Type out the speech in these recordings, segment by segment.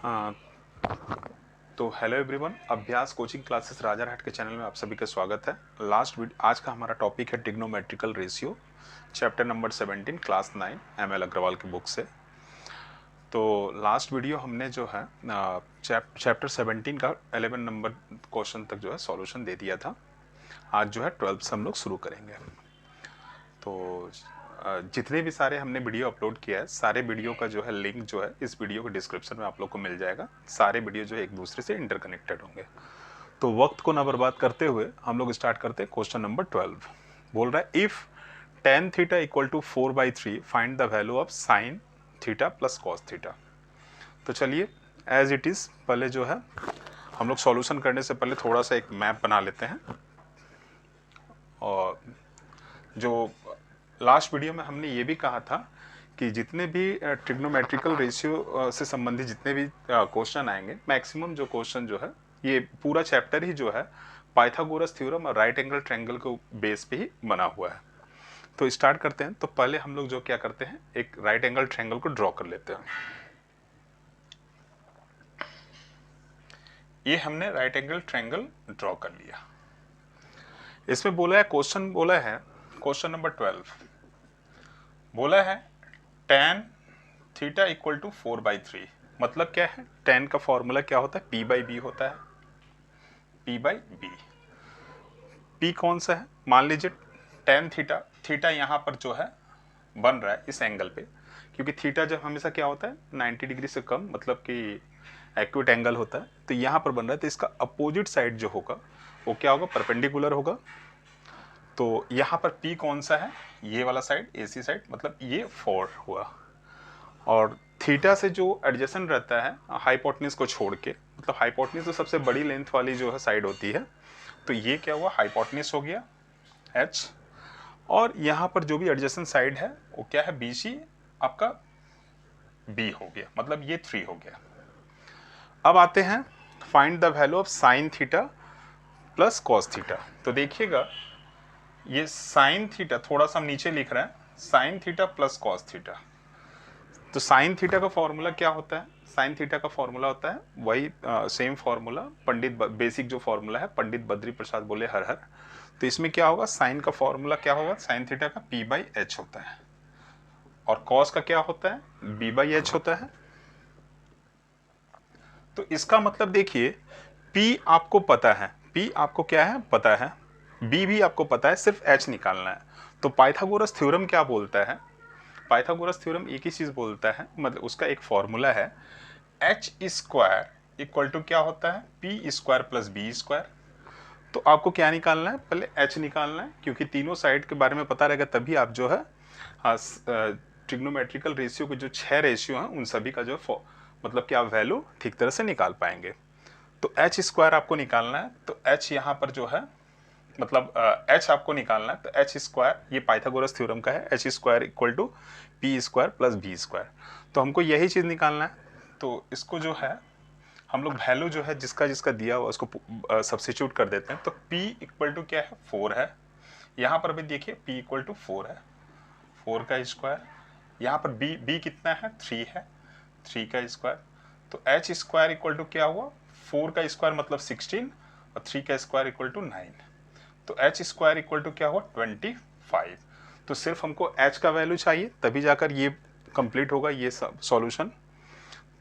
हाँ, तो hello everyone, अभ्यास कोचिंग क्लासेस राजारहाट के चैनल में आप सभी का स्वागत है। आज का हमारा टॉपिक है trigonometrical ratio, chapter number 17, class 9, M L Agrawal की बुक से। तो लास्ट वीडियो हमने जो है चैप्टर 17 का 11 नंबर क्वेश्चन तक जो है सॉल्यूशन दे दिया था। आज जो है 12 से हम लोग शुरू करेंगे। तो जितने भी सारे हमने वीडियो अपलोड किया है, सारे वीडियो का जो है लिंक जो है इस वीडियो के डिस्क्रिप्शन में आप लोग को मिल जाएगा। सारे वीडियो जो है एक दूसरे से इंटरकनेक्टेड होंगे। तो वक्त को ना बर्बाद करते हुए हम लोग स्टार्ट करते हैं। क्वेश्चन नंबर 12 बोल रहा है, if tan theta equal to 4/3 find the value of sine theta plus cos theta. तो चलिए एज इट इज पहले जो है हम लोग सॉल्यूशन करने से पहले थोड़ा सा एक मैप बना लेते हैं। और जो लास्ट वीडियो में हमने ये भी कहा था कि जितने भी ट्रिग्नोमेट्रिकल रेशियो से संबंधित जितने भी क्वेश्चन आएंगे, मैक्सिमम जो क्वेश्चन जो है ये पूरा चैप्टर ही जो है पाइथागोरस थ्योरम और राइट एंगल ट्रायंगल के बेस पे ही बना हुआ है। तो स्टार्ट करते हैं। तो पहले हम लोग जो क्या करते हैं, एक राइट एंगल ट्रायंगल को ड्रॉ कर लेते हैं। ये हमने राइट एंगल ट्रायंगल ड्रॉ कर लिया। इसमें बोला है, क्वेश्चन नंबर 12 बोला है tan थीटा इक्वल टू 4/3। मतलब क्या है, tan का फॉर्मूला क्या होता है, p/b होता है। p/b, p कौन सा है, मान लीजिए tan थीटा यहाँ पर जो है बन रहा है इस एंगल पे, क्योंकि थीटा जब हमेशा क्या होता है 90 डिग्री से कम, मतलब कि एक्यूट एंगल होता है। तो यहाँ पर बन रहा है, तो इसका अपोजिट साइड जो होगा वो क्या होगा, परपेंडिकुलर होगा। तो यहाँ पर P कौन सा है, ये वाला साइड, AC साइड, मतलब ये 4 हुआ। और थीटा से जो एडजेसेंट रहता है हाइपोटेन्यूज को छोड़ के, मतलब हाइपोटेन्यूज तो सबसे बड़ी लेंथ वाली जो है साइड होती है, तो ये क्या हुआ, हाइपोटेन्यूज हो गया H। और यहाँ पर जो भी एडजेसेंट साइड है वो क्या है, BC आपका B हो गया, मतलब ये 3 हो गया। अब आते हैं find the value of sine theta plus cos theta. तो देखिएगा ये साइन थीटा, थोड़ा सा हम नीचे लिख रहे हैं, sign theta plus cos theta. तो साइन थीटा का फॉर्मूला क्या होता है, साइन थीटा का फॉर्मूला होता है वही सेम फॉर्मूला, बेसिक जो फॉर्मूला है, पंडित बद्री प्रसाद बोले हर हर। तो इसमें क्या होगा, साइन का फॉर्मूला क्या होगा, साइन थीटा का p/h होता है, और कॉस का क्या होता है, b/h होता है। तो इसका मतलब देखिए, p आपको पता है, p आपको क्या है पता है, b भी आपको पता है, सिर्फ h निकालना है। तो पाइथागोरस थ्योरम क्या बोलता है, पाइथागोरस थ्योरम एक ही चीज बोलता है, मतलब उसका एक फॉर्मूला है, एच स्क्वायर इक्वल टू क्या होता है, P square plus B square. तो आपको क्या निकालना है, पहले एच निकालना है, क्योंकि तीनों साइड के बारे में पता रहेगा तभी आप जो है ट्रिग्नोमेट्रिकल रेशियो के जो 6 रेशियो हैं उन सभी का जो मतलब कि आप वैल्यू ठीक तरह से निकाल पाएंगे। तो एच स्क्वायर आपको निकालना है। तो एच यहाँ पर जो है, मतलब एच आपको निकालना है, तो एच स्क्वायर ये पाइथागोरस थ्योरम का है, H square equal to P square plus B square. तो हमको यही चीज़ निकालना है। तो इसको जो है हम लोग वैल्यू जो है जिसका जिसका दिया हुआ उसको सब्स्टिट्यूट कर देते हैं। तो p इक्वल टू क्या है, 4 है। यहाँ पर भी देखिए p इक्वल टू 4 है, 4 का स्क्वायर। यहाँ पर b कितना है, 3 है, 3 का स्क्वायर। तो h स्क्वायर इक्वल टू क्या हुआ, 4 का स्क्वायर मतलब 16, और 3 का स्क्वायर इक्वल टू 9। तो एच स्क्वायर इक्वल टू क्या हुआ, 25। तो सिर्फ हमको एच का वैल्यू चाहिए, तभी जाकर ये कंप्लीट होगा ये सॉल्यूशन।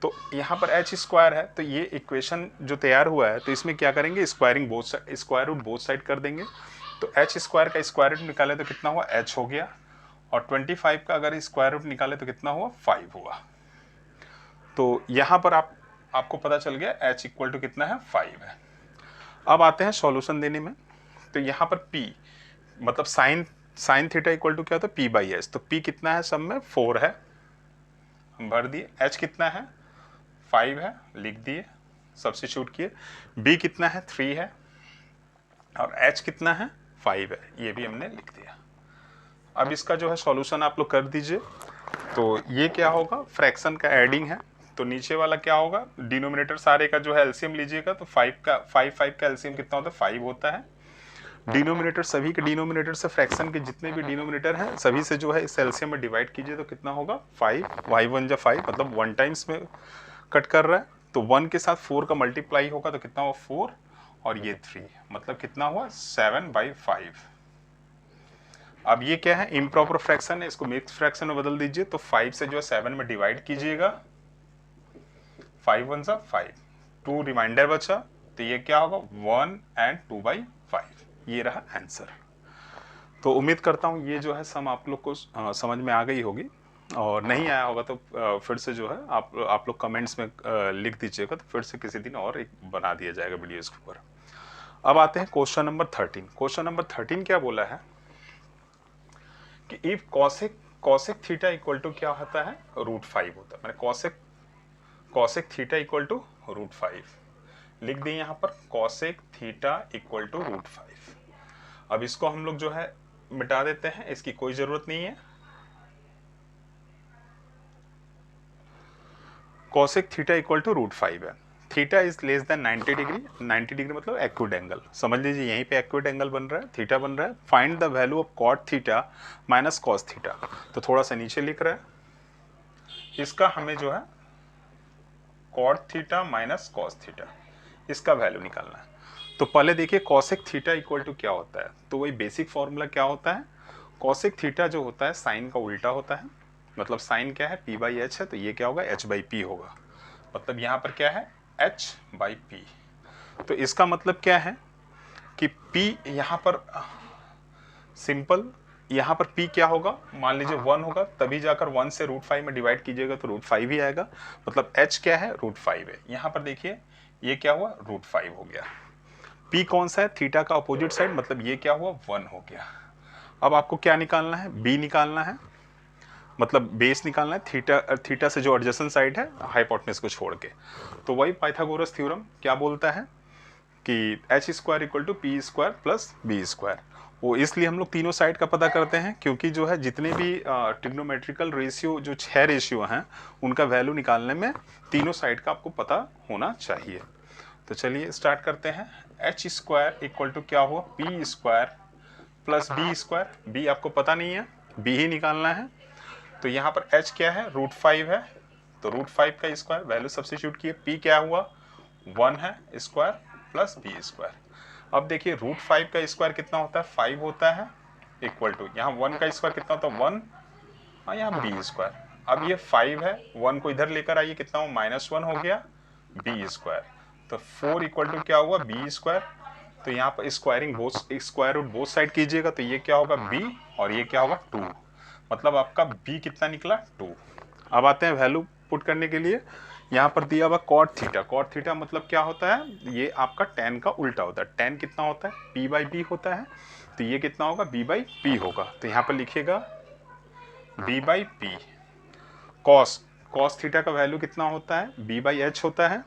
तो यहाँ पर एच स्क्वायर है, तो ये इक्वेशन जो तैयार हुआ है, तो इसमें क्या करेंगे, squaring both side, square root both side कर देंगे। तो एच स्क्वायर का स्क्वायर रूट निकाले तो कितना हुआ, एच हो गया, और 25 का अगर स्क्वायर रूट निकाले तो कितना हुआ, 5 हुआ। तो यहाँ पर आपको पता चल गया एच इक्वल टू कितना है, 5 है। अब आते हैं सॉल्यूशन देने में। तो यहाँ पर p मतलब साइन थीटा इक्वल टू क्या होता है, p/s। तो p कितना है, सब में 4 है, हम भर दिए। h कितना है, 5 है, लिख दिए, सब्स्टिट्यूट किए। b कितना है, 3 है, और h कितना है, 5 है, ये भी हमने लिख दिया। अब इसका जो है सॉल्यूशन आप लोग कर दीजिए। तो ये क्या होगा, फ्रैक्शन का एडिंग है। तो नीचे वाला क्या होगा, डिनोमिनेटर सारे का जो है एलसीएम लीजिएगा, तो 5 का एलसीएम कितना होता है, 5 होता है। डिनोमिनेटर, सभी के डिनोमिनेटर से फ्रैक्शन के जितने भी डिनोमिनेटर हैं सभी से जो है इस एलसीएम में डिवाइड कीजिए, तो कितना होगा, 5, y1 जा 5, मतलब 1 टाइम्स में कट कर रहा है। तो 1 के साथ 4 का मल्टीप्लाई होगा तो कितना हुआ 4 और ये 3, मतलब कितना हुआ 7/5। अब ये क्या है इम्प्रॉपर फ्रैक्शन है, इसको मिक्स फ्रैक्शन में बदल दीजिए। तो 5 से जो है 7 में डिवाइड कीजिएगा, 5 1 सा 5, 2 रिमाइंडर बचा, तो ये क्या होगा 1 and 2/5। ये रहा आंसर। तो उम्मीद करता हूँ ये जो है सम आप लोग को समझ में आ गई होगी, और नहीं आया होगा तो फिर से जो है आप लोग कमेंट्स में लिख दीजिएगा, तो फिर से किसी दिन और एक बना दिया जाएगा वीडियो इसके ऊपर। अब आते हैं क्वेश्चन नंबर 13। क्वेश्चन नंबर 13 क्या बोला है कि if cosec theta equal to क्या होता है √5 होता है, मैंने कॉसेक थीटा इक्वल टू √5 लिख दिए यहाँ पर, कॉसेक थीटा इक्वल टू √5। अब इसको हम लोग जो है मिटा देते हैं, इसकी कोई जरूरत नहीं है। कॉसेक थीटा इक्वल टू √5 है, theta is less than 90 degree, 90 degree मतलब एक्यूट एंगल, समझ लीजिए यहीं पे एक्यूट एंगल बन रहा है, थीटा बन रहा है। Find the value of cot theta minus cos theta, तो थोड़ा सा नीचे लिख रहा है, इसका हमें जो है cot theta minus cos theta इसका वैल्यू निकालना है। तो पहले देखिए कॉसेक थीटा इक्वल टू क्या होता है, तो वही बेसिक फॉर्मूला क्या होता है, कॉसेक थीटा जो होता है साइन का उल्टा होता है, मतलब साइन क्या है p/h है, तो ये क्या होगा h/p होगा, मतलब यहाँ पर क्या है h/p। तो इसका मतलब क्या है कि p यहाँ पर सिंपल, यहाँ पर p क्या होगा, मान लीजिए 1 होगा, तभी जाकर 1 से √5 में डिवाइड कीजिएगा तो √5 ही आएगा, मतलब h क्या है √5 है। यहाँ पर देखिए ये क्या हुआ √5 हो गया। p कौन सा है थीटा का अपोजिट साइड, मतलब ये क्या हुआ 1 हो गया। अब आपको क्या निकालना है, b निकालना है, मतलब बेस निकालना है थीटा से जो एडजेसेंट साइड है हाइपोटेनस को छोड़ के। तो वही पाइथागोरस थ्योरम क्या बोलता है कि h² = p² + b²। वो इसलिए हम लोग तीनों साइड का पता करते हैं, क्योंकि जो है जितने भी ट्रिग्नोमेट्रिकल रेशियो जो 6 रेशियो हैं उनका वैल्यू निकालने में तीनों साइड का आपको पता होना चाहिए। तो चलिए स्टार्ट करते हैं। h² = क्या हुआ p² + b²। b आपको पता नहीं है, b ही निकालना है। तो यहाँ पर h क्या है √5 है, तो √5 का स्क्वायर वैल्यू सब्स्टिट्यूट किए, p क्या हुआ 1 है स्क्वायर प्लस b²। अब देखिए √5 का स्क्वायर कितना होता है 5 होता है, इक्वल टू यहाँ 1 का स्क्वायर कितना होता है 1, और यहाँ b²। अब ये 5 है, 1 को इधर लेकर आइए कितना हो -1 हो गया b²। तो 4 = क्या हुआ b²। तो यहाँ पर squaring square root both side कीजिएगा, तो ये क्या होगा b और ये क्या होगा 2, मतलब आपका b कितना निकला 2। अब आते हैं वैल्यू पुट करने के लिए, यहाँ पर दिया हुआ कॉट थीटा। कॉट थीटा मतलब क्या होता है, ये आपका tan का उल्टा होता है। tan कितना होता है p/b होता है, तो ये कितना होगा b/p होगा। तो यहाँ पर लिखिएगा b/p। कॉस थीटा का वैल्यू कितना होता है b/h होता है,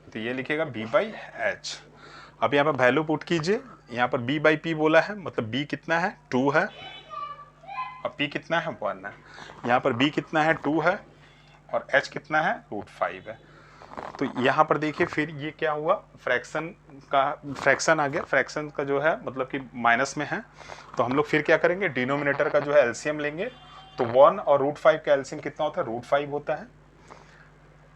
तो ये लिखिएगा b/h। अब यहाँ पर वैल्यू पुट कीजिए, यहाँ पर b/p बोला है, मतलब b कितना है 2 है, और p कितना है 1 है। यहाँ पर b कितना है 2 है, और h कितना है √5 है। तो यहाँ पर देखिए फिर ये क्या हुआ फ्रैक्शन आ गया, फ्रैक्शन का जो है मतलब कि माइनस में है। तो हम लोग फिर क्या करेंगे, डिनोमिनेटर का जो है एलसीएम लेंगे। तो 1 और √5 का एलसीएम कितना होता है √5 होता है।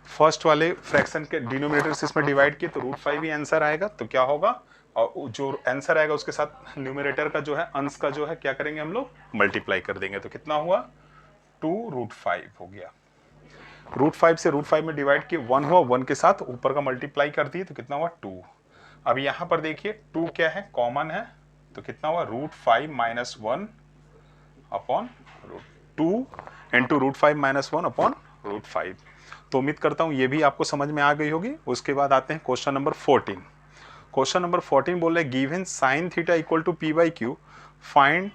फर्स्ट वाले फ्रैक्शन के डिनोमिनेटर से इसमें डिवाइड किए तो √5 ही आंसर आएगा। तो क्या होगा, और जो आंसर आएगा उसके साथ न्यूमरेटर का जो है अंश का जो है क्या करेंगे हम लोग मल्टीप्लाई कर देंगे। तो कितना हुआ 2√5 हो गया। √5 से √5 में डिवाइड किए 1 हुआ, 1 के साथ ऊपर का मल्टीप्लाई कर दिए तो कितना हुआ 2। अब यहाँ पर देखिए 2 क्या है कॉमन है, तो कितना हुआ √5 - 1 अपॉन √2 इंटू √5 - 1 अपॉन √5। तो उम्मीद करता हूँ ये भी आपको समझ में आ गई होगी। उसके बाद आते हैं क्वेश्चन नंबर 14। क्वेश्चन नंबर 14 बोल रहे given sin theta = p/q, find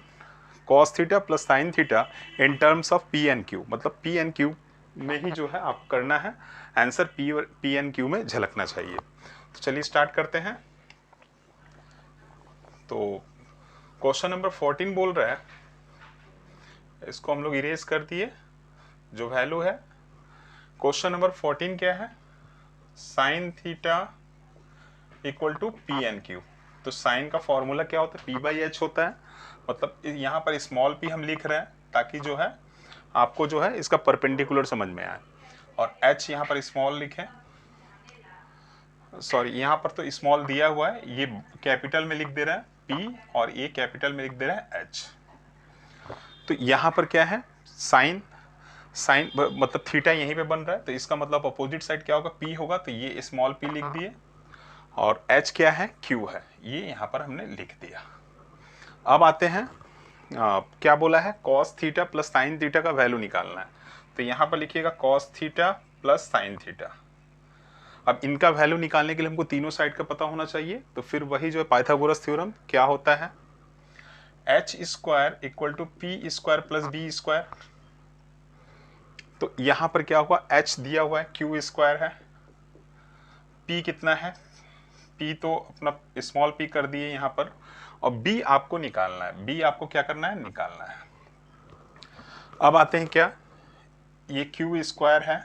cos theta plus sin theta in terms of p and q। मतलब p and q में ही जो है आप करना है, आंसर p and q में झलकना चाहिए। तो चलिए स्टार्ट करते हैं। तो क्वेश्चन नंबर 14 बोल रहा है, इसको हम लोग इरेज कर दिए जो वैल्यू है। क्वेश्चन नंबर 14 क्या है, sin theta = p and q। तो साइन का फॉर्मूला क्या होता है p/h होता है, मतलब यहाँ पर स्मॉल p हम लिख रहे हैं ताकि जो है आपको जो है इसका परपेंडिकुलर समझ में आए, और h यहाँ पर स्मॉल लिखें सॉरी यहाँ पर तो स्मॉल दिया हुआ है, ये कैपिटल में लिख दे रहा है P और ये कैपिटल में लिख दे रहा है H। तो यहाँ पर क्या है, साइन मतलब थीटा यहीं पे बन रहा है, तो इसका मतलब अपोजिट साइड क्या होगा, P होगा, तो ये स्मॉल p लिख दिए, और H क्या है, Q है, ये यहाँ पर हमने लिख दिया। अब आते हैं क्या बोला है, cos theta plus sine theta का वैल्यू निकालना है, तो यहाँ पर लिखिएगा cos theta plus sine theta. अब इनका वैल्यू निकालने के लिए हमको तीनों साइड का पता होना चाहिए, तो फिर वही जो है पाइथागोरस थ्योरम क्या होता है, H square equal to P square plus B square. तो यहां पर क्या हुआ, एच दिया हुआ है, क्यू स्क्वायर है, पी कितना है, पी तो अपना स्मॉल पी कर दिए यहां पर, और बी आपको निकालना है, बी आपको क्या करना है, निकालना है। अब आते हैं क्या, ये क्यू स्क्वायर है,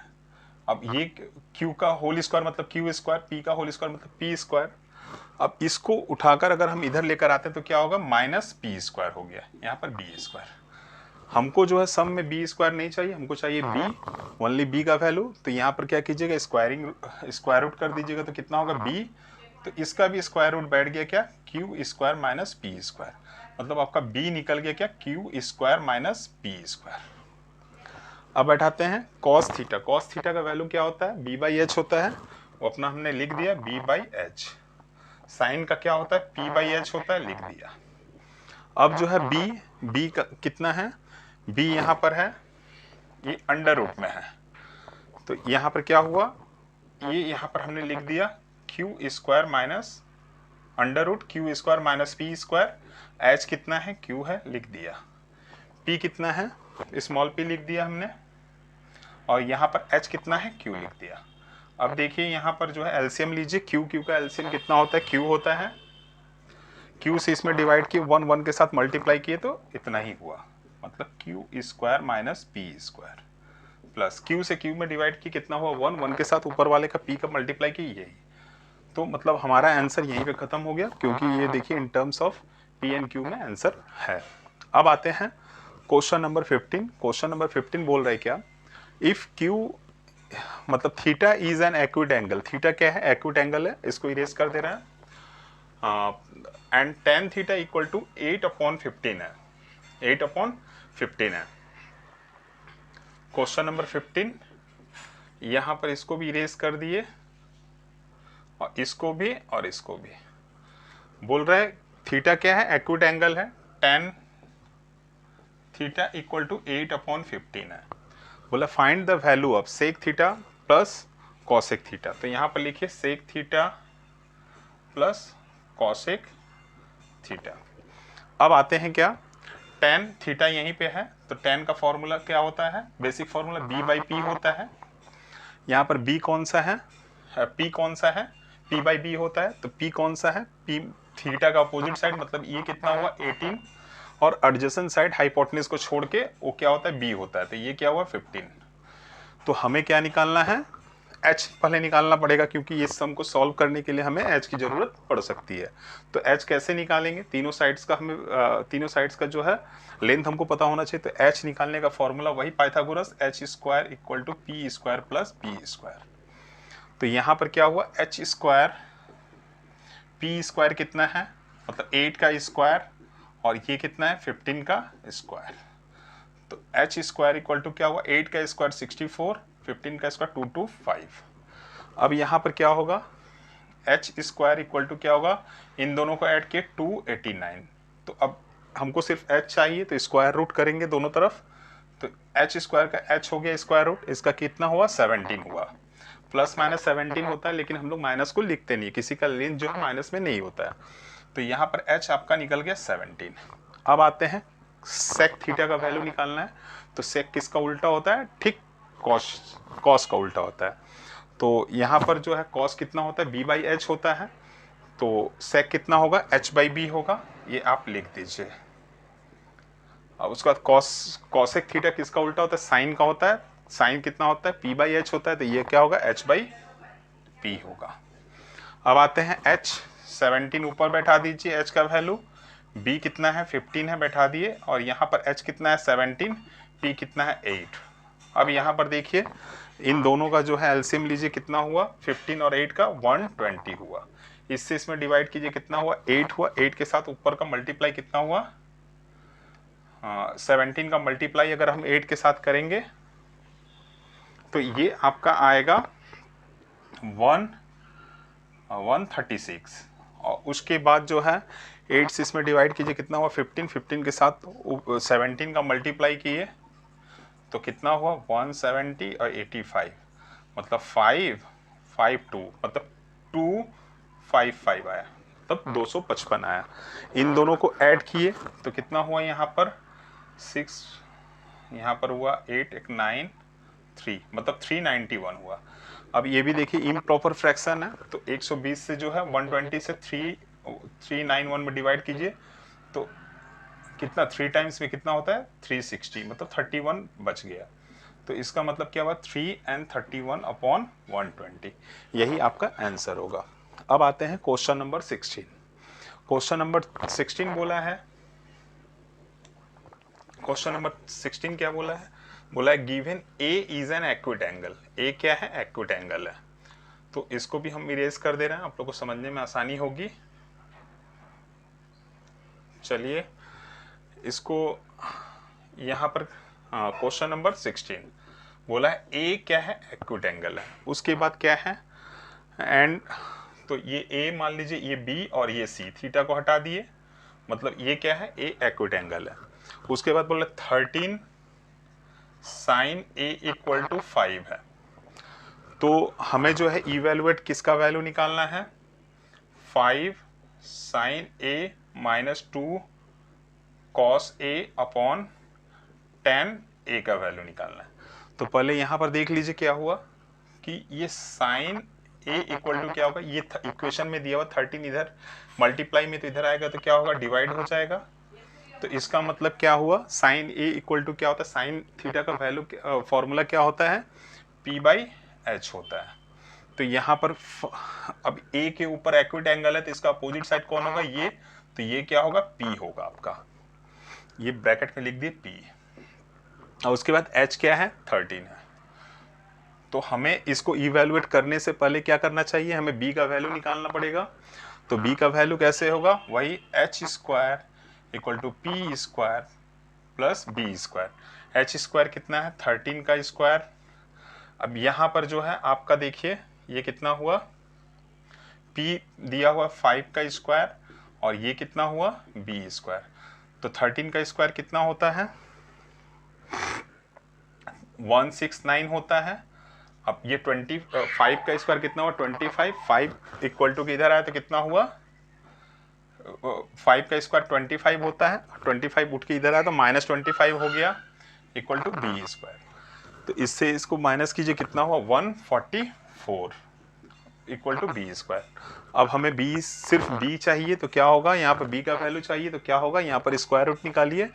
अब ये q का होल स्क्वायर मतलब q स्क्वायर, p का होल स्क्वायर मतलब p स्क्वायर। अब इसको उठाकर अगर हम इधर लेकर आते हैं तो क्या होगा, माइनस p स्क्वायर हो गया, यहाँ पर b स्क्वायर। हमको जो है सम में b स्क्वायर नहीं चाहिए, हमको चाहिए b, ओनली b का वैल्यू। तो यहाँ पर क्या कीजिएगा, स्क्वायर रूट कर दीजिएगा, तो कितना होगा b, तो इसका भी स्क्वायर रूट बैठ गया क्या, q square minus p square, मतलब आपका b निकल गया क्या, q square minus p square. अब बैठाते हैं कॉस थीटा, कॉस थीटा का वैल्यू क्या होता है, b बाई एच होता है, वो अपना हमने लिख दिया b बाई एच। साइन का क्या होता है, p बाई एच होता है, लिख दिया। अब जो है b का कितना है, b यहाँ पर है, ये अंडर रूट में है, तो यहाँ पर क्या हुआ, ये यहाँ पर हमने लिख दिया q square minus under root q square minus P square. H कितना है, q है, लिख दिया। p कितना है, स्मॉल p लिख दिया हमने, और यहाँ पर h कितना है, q लिख दिया। अब देखिए यहाँ पर जो है एलसीएम लीजिए, q का एलसीएम कितना होता है, q होता है, q से इसमें डिवाइड किए, 1 1 के साथ मल्टीप्लाई किए तो इतना ही हुआ, मतलब q square minus P square, plus q से q में डिवाइड किए कितना हुआ, 1 1 के साथ ऊपर वाले का p का मल्टीप्लाई किए, यही। तो मतलब हमारा आंसर यहीं पे खत्म हो गया, क्योंकि ये देखिए in terms of p and q में आंसर है। अब आते हैं क्वेश्चन नंबर 15। क्वेश्चन नंबर 15 बोल रहे क्या, इफ q मतलब theta is an acute angle, theta क्या है, एक्यूट एंगल है, इसको इरेज कर दे रहे हैं, and tan theta equal to 8/15 है, 8/15 है। क्वेश्चन नंबर 15, यहां पर इसको भी इरेज कर दिए, और इसको भी और इसको भी। बोल रहे हैं थीटा क्या है, एक्यूट एंगल है, टेन थीटा इक्वल टू 8/15 है। बोला find the value of sec theta plus cosec theta. तो यहाँ पर लिखिए sec theta plus cosec theta. अब आते हैं क्या, टेन थीटा यहीं पे है, तो टेन का फॉर्मूला क्या होता है, basic formula b by P होता है। यहाँ पर b कौन सा है, p कौन सा है, p बाई b होता है, तो p कौन सा है, p थीटा का अपोजिट साइड, मतलब ये कितना हुआ 18, और एडजेसेंट साइड हाइपोटेन्यूज को छोड़ के वो क्या होता है, b होता है, तो ये क्या हुआ 15। तो हमें क्या निकालना है, h पहले निकालना पड़ेगा, क्योंकि ये सम को सॉल्व करने के लिए हमें h की जरूरत पड़ सकती है। तो h कैसे निकालेंगे, तीनों साइड्स का हमें तीनों साइड्स का जो है लेंथ हमको पता होना चाहिए। तो h निकालने का फॉर्मूला वही Pythagoras, h square equal to P square plus B square. तो यहाँ पर क्या हुआ, h स्क्वायर, पी स्क्वायर कितना है, मतलब 8 का स्क्वायर, और ये कितना है 15 का स्क्वायर। तो h स्क्वायर इक्वल टू क्या हुआ, 8 का स्क्वायर 64, 15 का स्क्वायर 225। अब यहाँ पर क्या होगा, h स्क्वायर इक्वल टू क्या होगा, इन दोनों को ऐड किए 289। तो अब हमको सिर्फ h चाहिए, तो स्क्वायर रूट करेंगे दोनों तरफ, तो h स्क्वायर का h हो गया स्क्वायर रूट, इसका कितना हुआ 17 हुआ। प्लस माइनस 17 होता है, लेकिन हम लोग माइनस को लिखते नहीं, किसी का लेंथ जो है माइनस में नहीं होता है। तो यहाँ पर h आपका निकल गया 17। अब आते हैं सेक थीटा का वैल्यू निकालना है। तो सेक किसका उल्टा होता है, ठीक कॉस का उल्टा होता है। तो यहाँ पर जो है कॉस कितना होता है, b बाई एच होता है, तो सेक कितना होगा, h बाई बी होगा, ये आप लिख दीजिए। अब उसके बाद कॉसेक थीटा किसका उल्टा होता है, साइन का होता है, साइन कितना होता है, p बाई एच होता है, तो ये क्या होगा, h बाई पी होगा। अब आते हैं h, 17 ऊपर बैठा दीजिए h का वैल्यू, b कितना है 15 है बैठा दिए, और यहाँ पर h कितना है 17, p कितना है 8। अब यहाँ पर देखिए इन दोनों का जो है एलसीएम लीजिए कितना हुआ, 15 और 8 का 120 हुआ। इससे इसमें डिवाइड कीजिए कितना हुआ, 8 हुआ। 8 के साथ ऊपर का मल्टीप्लाई कितना हुआ, 17 का मल्टीप्लाई अगर हम 8 के साथ करेंगे तो ये आपका आएगा 136। और उसके बाद जो है 8 से इसमें डिवाइड कीजिए कितना हुआ, 15। 15 के साथ 17 का मल्टीप्लाई किए तो कितना हुआ, 170 और 85, मतलब 552, मतलब 255 आया, तब 255 आया। इन दोनों को ऐड किए तो कितना हुआ, यहाँ पर 6, यहाँ पर हुआ 8, एक 9, 3, मतलब 391 हुआ। अब ये भी देखिए इम्प्रॉपर फ्रैक्शन है, तो 120 से जो है 120 से 391 में डिवाइड कीजिए तो कितना, 3 टाइम्स में कितना होता है, 360, मतलब 31 बच गया। तो इसका मतलब क्या हुआ, 3n31/120, यही आपका आंसर होगा। अब आते हैं क्वेश्चन नंबर 16। क्वेश्चन नंबर 16 बोला है, क्वेश्चन नंबर 16 क्या बोला है, बोला है given A is an acute angle. A क्या है, एक्विट एंगल है। तो इसको भी हम इरेज कर दे रहे हैं, आप लोगों को समझने में आसानी होगी। चलिए इसको यहाँ पर, क्वेश्चन नंबर 16 बोला है ए क्या है, एक्विट एंगल है। उसके बाद क्या है, एंड, तो ये ए मान लीजिए, ये बी और ये सी, थीटा को हटा दिए, मतलब ये क्या है, ए एक्विट एंगल है। उसके बाद बोला 13 साइन ए इक्वल टू 5 है। तो हमें जो है इवेलुएट किसका वैल्यू निकालना है, 5 sign A -2 cos A upon 10 ए का वैल्यू निकालना है। तो पहले यहाँ पर देख लीजिए क्या हुआ कि ये साइन ए इक्वल टू क्या होगा, ये इक्वेशन में दिया हुआ 13 इधर मल्टीप्लाई में तो इधर आएगा तो क्या होगा, डिवाइड हो जाएगा। तो इसका मतलब क्या हुआ, साइन ए इक्वल टू क्या होता है, साइन थीटा का वैल्यू फॉर्मूला क्या होता है, p/h होता है। तो यहाँ पर अब ए के ऊपर एक्विट एंगल है तो इसका अपोजिट साइड कौन होगा, ये, तो ये क्या होगा, p होगा आपका, ये ब्रैकेट में लिख दिए p। और उसके बाद h क्या है, 13 है। तो हमें इसको इवेलुएट करने से पहले क्या करना चाहिए, हमें b का वैल्यू निकालना पड़ेगा। तो b का वैल्यू कैसे होगा, वही h² equal to p² plus b²। h² कितना है, 13 का स्क्वायर। अब यहाँ पर जो है आपका देखिए ये कितना हुआ, p दिया हुआ 5 का स्क्वायर और ये कितना हुआ, b²। तो 13 का स्क्वायर कितना होता है, 169 होता है। अब ये 25 का स्क्वायर कितना हुआ, 25, 5 इक्वल टू इधर आया तो कितना हुआ, 5 का स्क्वायर 25 होता है, 25 उठ के इधर आया तो -25 हो गया इक्वल टू b²। तो इससे इसको माइनस कीजिए कितना हुआ, 144 इक्वल टू b²। अब हमें b, सिर्फ b चाहिए तो क्या होगा, यहाँ पर b का वैल्यू चाहिए तो क्या होगा, यहाँ पर स्क्वायर रूट निकालिए।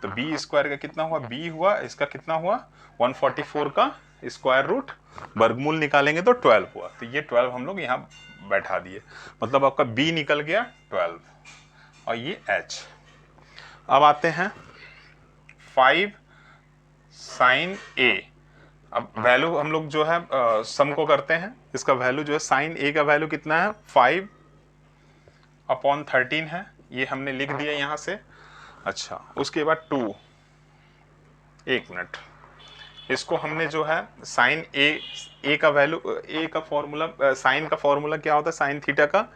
तो b² का कितना हुआ, b हुआ, इसका कितना हुआ, 144 का स्क्वायर रूट, वर्गमूल निकालेंगे तो 12 हुआ। तो ये 12 हम लोग यहाँ बैठा दिए, मतलब आपका b निकल गया 12 और ये h। अब आते हैं 5 साइन a। अब वैल्यू हम लोग जो है सम को करते हैं, इसका वैल्यू जो है साइन a का वैल्यू कितना है, 5/13 है, ये हमने लिख दिया यहाँ से। अच्छा उसके बाद 2, एक मिनट, इसको हमने जो है साइन ए का वैल्यू, ए का फॉर्मूला, साइन का फॉर्मूला क्या होता है, साइन थीटा का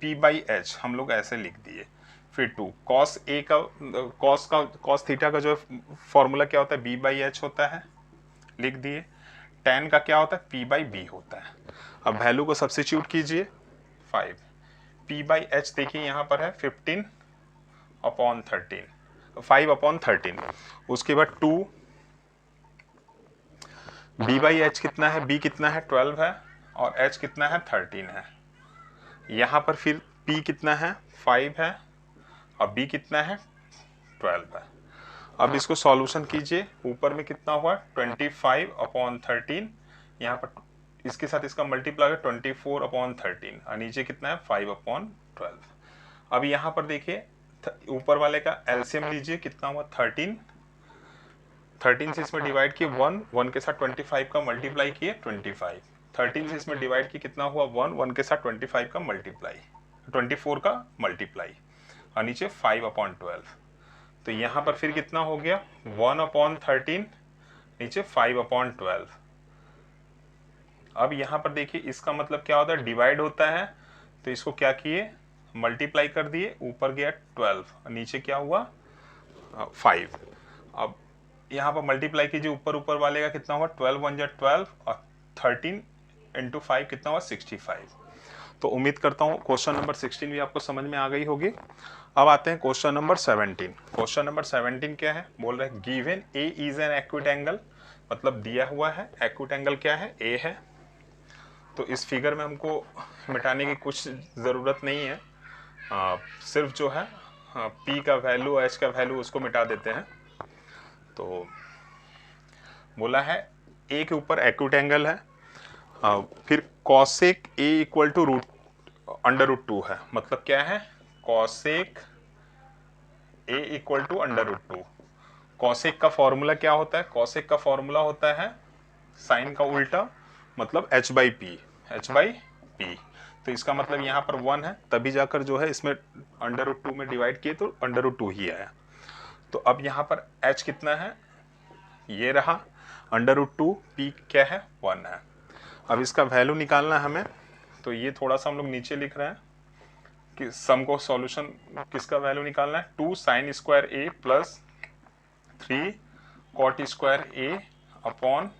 p/h हम लोग ऐसे लिख दिए। फिर 2 कॉस ए का, कॉस थीटा का जो फॉर्मूला क्या होता है, b/h होता है, लिख दिए। tan का क्या होता है, p/b होता है। अब वैल्यू को सब्स्टिट्यूट कीजिए, 5 p/h देखिए यहाँ पर है 15/13, 5/13। उसके बाद 2 b/h कितना है, b कितना है, 12 है और h कितना है, 13 है। यहाँ पर फिर p कितना है, 5 है और b कितना है, 12 है। अब इसको सॉल्यूशन कीजिए, ऊपर में कितना हुआ, 25/13, यहाँ पर इसके साथ इसका मल्टीप्लाई 24/13 और नीचे कितना है, 5/12। अब यहाँ पर देखिए ऊपर वाले का एलसीएम लीजिए, कितना हुआ, 13 13 से इसमें डिवाइड किए 1, 1 के साथ 25 का मल्टीप्लाई किए 25, 13 से इसमें डिवाइड किए कितना हुआ 1, 1 के साथ 25 का मल्टीप्लाई 24 का मल्टीप्लाई और नीचे 5/12। तो यहाँ पर फिर कितना हो गया 1/13 नीचे 5/12। अब यहाँ पर देखिए इसका मतलब क्या होता है, डिवाइड होता है तो इसको क्या किए मल्टीप्लाई कर दिए, ऊपर गया 12 और नीचे क्या हुआ 5। अब यहाँ पर मल्टीप्लाई कीजिए ऊपर ऊपर वाले का कितना हुआ 12 1 जा 12 और 13 इंटू 5 कितना हुआ 65। तो उम्मीद करता हूँ क्वेश्चन नंबर 16 भी आपको समझ में आ गई होगी। अब आते हैं क्वेश्चन नंबर 17। क्वेश्चन नंबर 17 क्या है, बोल रहे हैं given A is an acute angle, मतलब दिया हुआ है एक्यूट एंगल क्या है ए है। तो इस फिगर में हमको मिटाने की कुछ ज़रूरत नहीं है, सिर्फ जो है पी का वैल्यू एच का वैल्यू उसको मिटा देते हैं। तो बोला है ए के ऊपर एक्यूट एंगल है, फिर कॉसेक ए इक्वल टू √2 है, मतलब क्या है cosec A equal to √2। Cosec का फॉर्मूला क्या होता है, कॉसेक का फॉर्मूला होता है साइन का उल्टा, मतलब h/p, h/p। तो इसका मतलब यहाँ पर 1 है, तभी जाकर जो है इसमें √2 में डिवाइड किए तो √2 ही आया। तो अब यहाँ पर h कितना है, ये रहा √2, p क्या है 1 है। अब इसका वैल्यू निकालना है हमें, तो ये थोड़ा सा हम लोग नीचे लिख रहे हैं कि सम को सॉल्यूशन किसका वैल्यू निकालना है, 2 sin square a plus 3 cot square a upon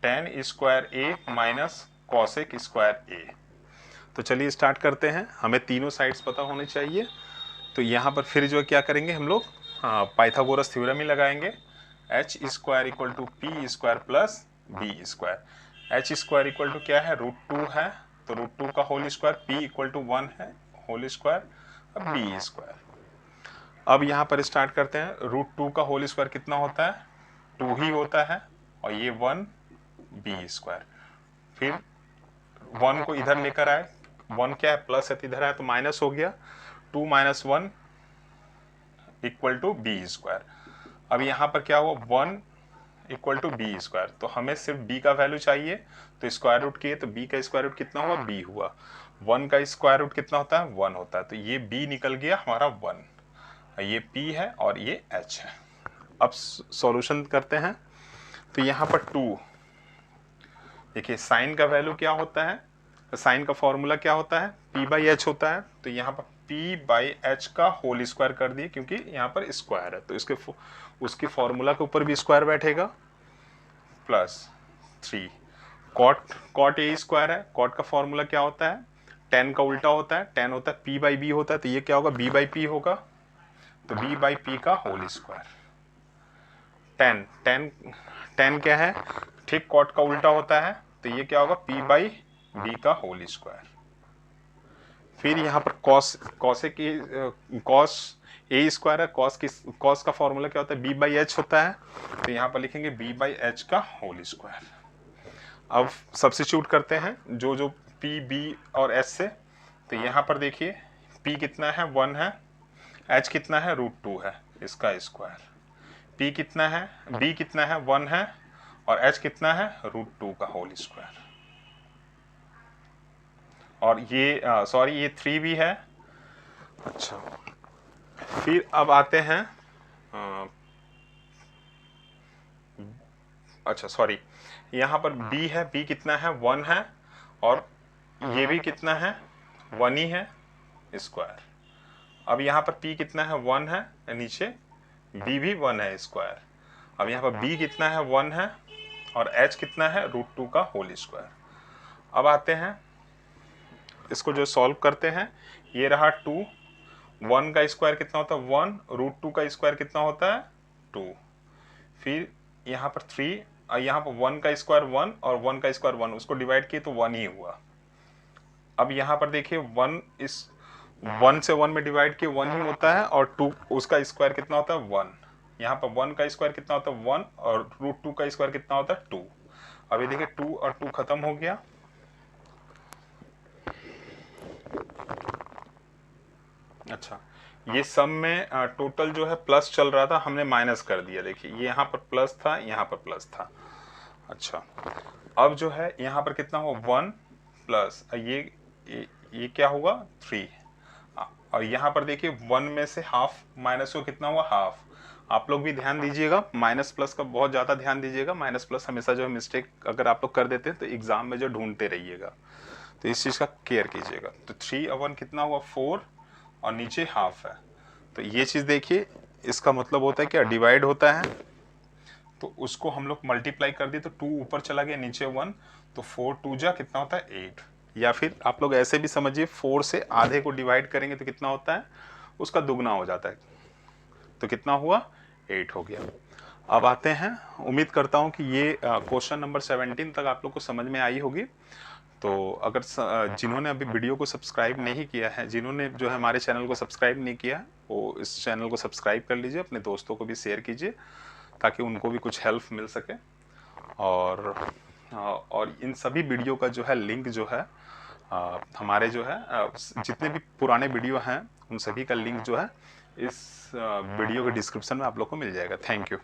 10 square a minus cosec square a। तो चलिए स्टार्ट करते हैं, हमें तीनों साइड्स पता होने चाहिए। तो यहाँ पर फिर जो क्या करेंगे हम लोग, पाइथागोरस थ्योरम ही लगाएंगे, h square equal to P square plus B square. h square equal to क्या है √2 है, तो √2 का whole square, p equal to 1 है होल स्क्वायर, अब बी स्क्वायर। अब यहाँ पर स्टार्ट करते हैं, √2 का होल स्क्वायर कितना होता है 2 ही होता है, और ये 1 बी स्क्वायर। फिर 1 को इधर लेकर आए, 1 क्या है प्लस है तो इधर आया तो माइनस हो गया, 2 minus 1 equal to B square. अब यहाँ पर क्या हुआ 1 इक्वल टू बी स्क्वायर, तो हमें सिर्फ b का वैल्यू चाहिए, तो स्क्वायर रूट किए तो b का स्क्वायर रूट कितना हुआ b हुआ, 1 का स्क्वायर रूट कितना होता है 1 होता है, तो ये b निकल गया हमारा 1, ये p है और ये h है। अब सॉल्यूशन करते हैं, तो यहाँ पर 2, देखिए साइन का वैल्यू क्या होता है, साइन का फॉर्मूला क्या होता है p/h होता है, तो यहाँ पर p/h का होल स्क्वायर कर दिए, क्योंकि यहाँ पर स्क्वायर है तो इसके उसकी फॉर्मूला के ऊपर भी स्क्वायर बैठेगा, प्लस 3 कॉट ए स्क्वायर है, कॉट का फॉर्मूला क्या होता है 10 का उल्टा होता है, 10 होता है p/b होता है, तो ये क्या होगा b/p होगा, तो b/p का होल स्क्वायर। 10 क्या है, ठीक कॉट का उल्टा होता है, तो ये क्या होगा p/b का होल स्क्वायर। फिर यहाँ पर कॉस ए स्क्वायर है, कॉस का फॉर्मूला क्या होता है b/h होता है, तो यहाँ पर लिखेंगे b/h का होल स्क्वायर। अब सब्स्टिट्यूट करते हैं जो p b और s से, तो यहाँ पर देखिए p कितना है 1 है, h कितना है √2 है इसका स्क्वायर, p कितना है b कितना है 1 है, और h कितना है √2 का होल स्क्वायर। और ये सॉरी ये 3 भी है। अच्छा, फिर अब आते हैं अच्छा सॉरी, यहाँ पर b है, b कितना है 1 है, और ये भी कितना है 1 ही है स्क्वायर। अब यहाँ पर p कितना है 1 है, नीचे b भी 1 है स्क्वायर। अब यहाँ पर b कितना है 1 है, और h कितना है √2 का होल स्क्वायर। अब आते हैं इसको जो सॉल्व करते हैं, ये रहा 2, 1 का स्क्वायर कितना होता है 1, √2 का स्क्वायर कितना होता है 2, फिर यहाँ पर 3, यहाँ पर 1 का स्क्वायर 1 और 1 का स्क्वायर 1, उसको डिवाइड किए तो 1 ही हुआ। अब यहाँ पर देखिए 1 इस 1 से 1 में डिवाइड किए 1 ही होता है, और 2 उसका स्क्वायर कितना होता है 1, यहाँ पर 1 का स्क्वायर कितना होता है 1, और √2 का स्क्वायर कितना होता है 2। अब ये देखिए 2 और 2 खत्म हो गया। अच्छा, ये सम में टोटल जो है प्लस चल रहा था, हमने माइनस कर दिया। देखिए ये यहाँ पर प्लस था, यहाँ पर प्लस था। अच्छा, अब जो है यहाँ पर कितना हुआ 1 प्लस ये क्या हुआ 3। और यहाँ पर देखिए 1 में से हाफ माइनस को कितना हुआ हाफ। आप लोग भी ध्यान दीजिएगा, माइनस प्लस का बहुत ज़्यादा ध्यान दीजिएगा। माइनस प्लस हमेशा जो है मिस्टेक अगर आप लोग कर देते हैं तो एग्जाम में जो ढूंढते रहिएगा, तो इस चीज़ का केयर कीजिएगा। तो 3 और 1 कितना हुआ 4 और नीचे हाफ है। तो ये चीज़ देखिए, इसका मतलब होता है क्या, डिवाइड होता है तो उसको हम लोग मल्टीप्लाई कर दिए तो 2 ऊपर चला गया, नीचे 1, तो 4 2 जा कितना होता है 8। या फिर आप लोग ऐसे भी समझिए, 4 से आधे को डिवाइड करेंगे तो कितना होता है, उसका दुगना हो जाता है। तो कितना हुआ 8 हो गया। अब आते हैं, उम्मीद करता हूँ कि ये क्वेश्चन नंबर 17 तक आप लोग को समझ में आई होगी। तो अगर जिन्होंने अभी वीडियो को सब्सक्राइब नहीं किया है, जिन्होंने जो है हमारे चैनल को सब्सक्राइब नहीं किया है, वो इस चैनल को सब्सक्राइब कर लीजिए, अपने दोस्तों को भी शेयर कीजिए ताकि उनको भी कुछ हेल्प मिल सके। और इन सभी वीडियो का जो है लिंक जो है हमारे जो है जितने भी पुराने वीडियो हैं उन सभी का लिंक जो है इस वीडियो के डिस्क्रिप्शन में आप लोग को मिल जाएगा। Thank you.